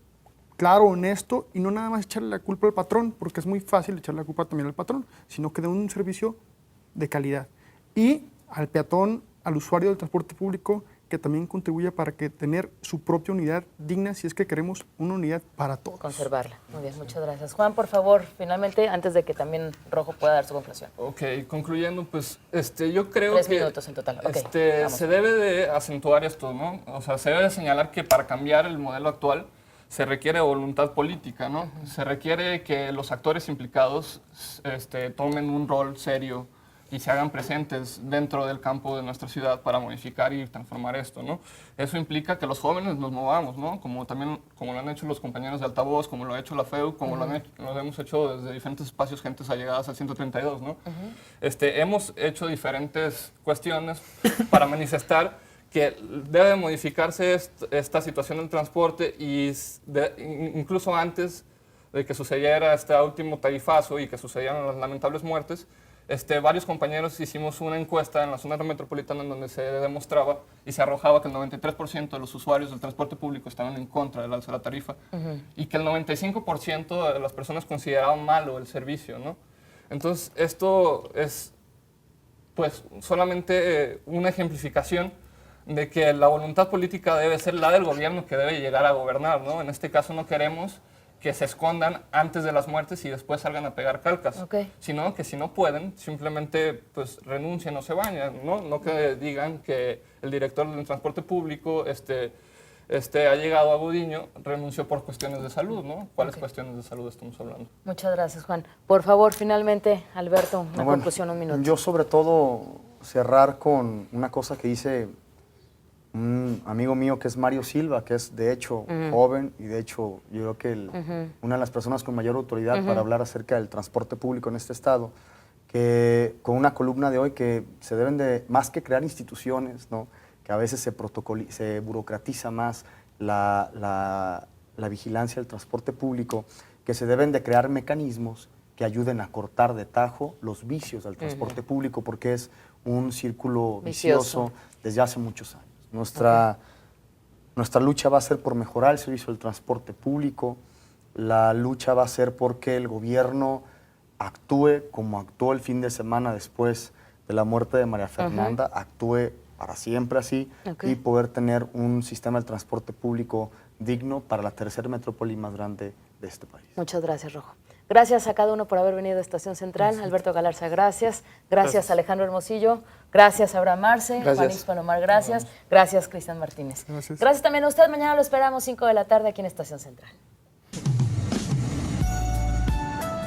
claro, honesto y no nada más echarle la culpa al patrón, porque es muy fácil echarle la culpa también al patrón, sino que den un servicio de calidad. Y al peatón, al usuario del transporte público, que también contribuya para que tener su propia unidad digna si es que queremos una unidad para todos. Conservarla. Muy bien, muchas gracias. Juan, por favor, finalmente, antes de que también Rojo pueda dar su conclusión. Ok, concluyendo, pues yo creo 3 que minutos en total. Okay, se debe de acentuar esto, ¿no? O sea, se debe de señalar que para cambiar el modelo actual se requiere voluntad política, ¿no? Se requiere que los actores implicados tomen un rol serio y se hagan presentes dentro del campo de nuestra ciudad para modificar y transformar esto, ¿no? Eso implica que los jóvenes nos movamos, ¿no? Como lo han hecho los compañeros de Altavoz, como lo ha hecho la FEU, como lo hemos hecho desde diferentes espacios, gentes allegadas al 132, ¿no? Hemos hecho diferentes cuestiones para manifestar que debe modificarse esta situación del transporte y incluso antes de que sucediera este último tarifazo y que sucedieran las lamentables muertes, varios compañeros hicimos una encuesta en la zona metropolitana en donde se demostraba y se arrojaba que el 93% de los usuarios del transporte público estaban en contra del alza de la tarifa y que el 95% de las personas consideraban malo el servicio, ¿no? Entonces, esto es pues solamente una ejemplificación de que la voluntad política debe ser la del gobierno que debe llegar a gobernar, ¿no? En este caso no queremos que se escondan antes de las muertes y después salgan a pegar calcas, sino que si no pueden, simplemente pues renuncien o se vayan, ¿no? No que digan que el director del transporte público ha llegado a Gudiño, renunció por cuestiones de salud, ¿no? ¿Cuáles cuestiones de salud estamos hablando? Muchas gracias, Juan. Por favor, finalmente, Alberto, una conclusión, un minuto. Yo sobre todo cerrar con una cosa que dice un amigo mío que es Mario Silva, que es de hecho joven y de hecho yo creo que una de las personas con mayor autoridad para hablar acerca del transporte público en este estado, que con una columna de hoy que se deben de, más que crear instituciones, ¿no? Que a veces se burocratiza más la vigilancia del transporte público, que se deben de crear mecanismos que ayuden a cortar de tajo los vicios del transporte público, porque es un círculo vicioso desde hace muchos años. Nuestra lucha va a ser por mejorar el servicio del transporte público, la lucha va a ser porque el gobierno actúe como actuó el fin de semana después de la muerte de María Fernanda, actúe para siempre así y poder tener un sistema de transporte público digno para la tercera metrópoli más grande de este país. Muchas gracias, Rojo. Gracias a cada uno por haber venido a Estación Central. Alberto Galarza, gracias. Gracias, Alejandro Hermosillo. Gracias, Abraham Arce. Juanis Palomar, gracias. Gracias, Cristian Martínez. Gracias también a usted. Mañana lo esperamos 5 de la tarde aquí en Estación Central.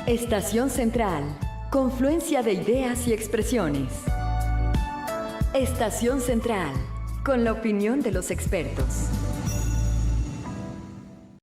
Estación Central. Confluencia de ideas y expresiones. Estación Central. Con la opinión de los expertos.